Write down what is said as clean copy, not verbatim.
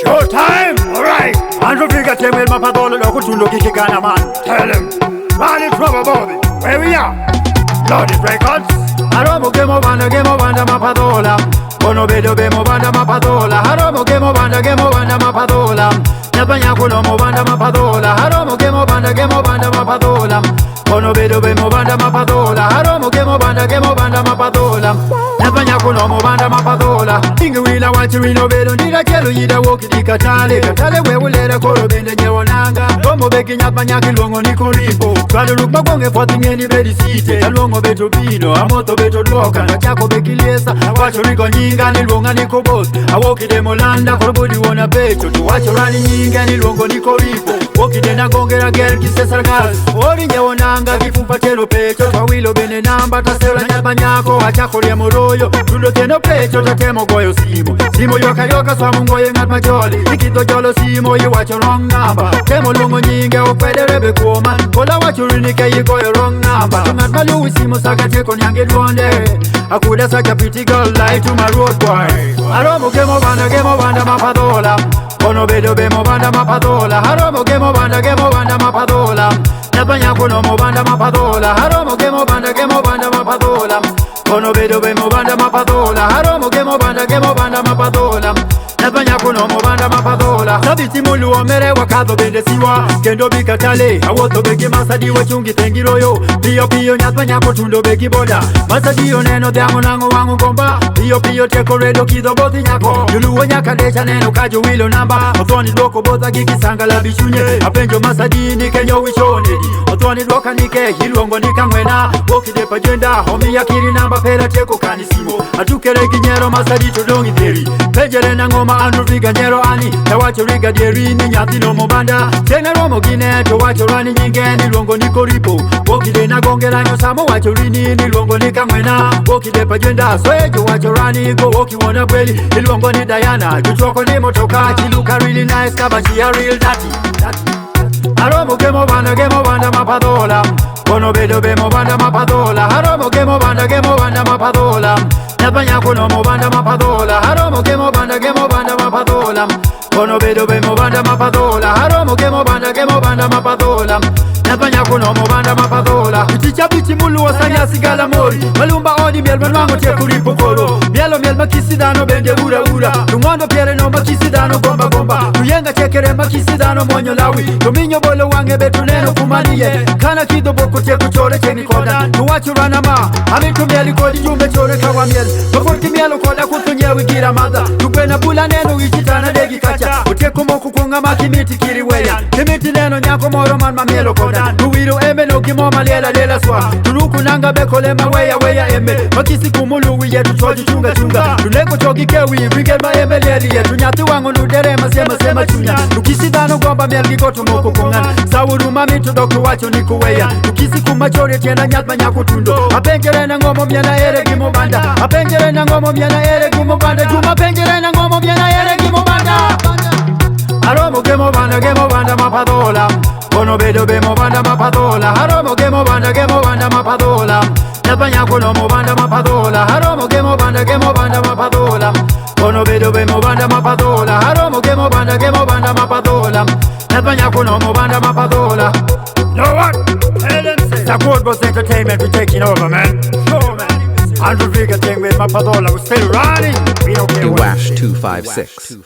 Showtime, alright. Andrew Viga came with my Padhola, local to look at Ghana man. Tell him, run it from above it. Where we are? Loaded records. Haromo ke Mubanda ma Padhola. Bono bedo be Mubanda ma Padhola. Haromo ke Mubanda ma Padhola. Nyapanya kuno Mubanda ma Padhola. Haromo ke Mubanda ma Padhola. Bono bedo be Mubanda ma Padhola. Haromo ke Mubanda ma Padhola. Nyapanya kuno Mubanda ma Padhola. Inga wila wachirino bedo ndira kelu yida woki di katale. Katale we ulera koro bende nyewonanga. Gomo beki nyapanya kilongo niko ripo. Kwalo lukma konge foti ngeni bedi site. Talongo beto bino, amoto beto doka. Nachako beki liesa, wacho riko nyinga nilonga niko boss. Awoki de molanda, korobudi wona beto. Tuwacho rani nyinga nilongo niko ripo. Woki de nagongera gel kise sargal. Ori nyewonanga kifupa telo pecho. Twawilo bene namba tasela nyapanyako. Achako ria moroyo, tulo teno pecho. Tatemo goyo simo. Simo yoka swamu ngoye ngat majoli. Ikito jolo simo you wacho wrong number. Temo lungo nyinga ukwede rebe kuoma. Kola wacho rinike yigoyo wrong number. Tungat maluwi simo saka teko nyange duonde. Akuda saka pretty girl lie to my road boy. Haromo ke Mubanda ma Padhola. Bono bedo be Mubanda ma Padhola. Haromo ke Mubanda ma Padhola. Nyapanya kuno Mubanda ma Padhola. Haromo ke Mubanda ma Padhola. Bono bedo be Mubanda ma Padhola. Haromo ke Mubanda ma Padhola. Nyapanya kuno Mubanda ma Padhola. Sabiti mulu omere wakadho bende siwa. Kendo bikatale, awoto beki masadi wachungi tengiroyo. Piyo nyapanya kutundo beki boda. Masadi oneno diamo nango wangu gomba. Piyo teko redo kido bothi nyako. Yuluwa nyaka decha neno kajo wilo namba. Othoni loko botha giki sangala bichunye. Apenjo masadi ni kenyo wichone. Othoni loka nike hilongo nika mwena. Woki de pajenda, homi ya kiri namba pera teko kanisimo. Atukere ginyero masadi tudongi theri. Pejere na ngoma Andrew Viga nyero ani. Tawacho riga dieri ni nyati no Mubanda. Tena romo gine to wacho rani nyinge ni luongo niko ripo. Woki de na gongera nyosamo wacho rini ni luongo nika mwena. Woki de pajenda soejo wacho rani go woki wona kweli. Ni luongo ni Diana. Juchoko ni motoka. Chiluka really nice kaba she a real dirty. Haromo ke Mubanda ma Padhola. Bono bedo be Mubanda ma Padhola. Haromo ke Mubanda ma Padhola. Nyapanya kuno Mubanda ma Padhola. Haromo ke Mubanda ma Padhola. Bono bedo be Mubanda ma Padhola. Haromo ke Mubanda ma Padhola. Nyapanya kuno Mubanda ma Padhola. Uticha bichi mulu wasanya sigala mori. Malumba odi miel manwango teku ripo koro. Mielo makisidano bende ura. Tungondo piere no makisidano gomba. Tuyenga chekere makisidano monyo lawi. Dominyo bolo wange betu neno kumaniye. Kana kido boko teku chore cheni koda. Tuwachu ranama. Amitu mieli kodi jumbe chore kawa miel. Baforti mielo koda kutunyewi gira madha. Tupena bula neno ichitana degi kacha. Uteku moku kunga makimiti kiri weya. Kimiti neno nyako moro man mamielo koda. Tuwiro eme no kimoma lela swa. Turuku nanga bekole maweya eme. Makisi kumulu wiye tuchoji chunga. Tuleko chogi kewi wigel ma eme leli ye. Tunyati wangu nudere sema chunya. Tukisidano gomba mielgi goto moko kongan. Sawuru mami tudoku wacho niku weya. Tukisi kumachore tiena nyatma nyaku tundo. Apengere na ngomo miena ere gimobanda. Apengere na ngomo miena ere gimobanda. Juma pengere na ngomo miena ere gimobanda. Haromo ke Mubanda ma Padhola. Bono bedo be Mubanda ma Padhola. Haromo ke Mubanda ma Padhola. Nyapanya kuno Mubanda ma Padhola. Haromo ke Mubanda ma Padhola. Bono bedo be Mubanda ma Padhola. Haromo ke Mubanda ma Padhola. Nyapanya kuno Mubanda ma Padhola. Know what? Tell them say Support Boss Entertainment, we're taking over, man. Sure, man. Andrew Viga thing with my Padhola, we're still running. We don't care what. Wash 256.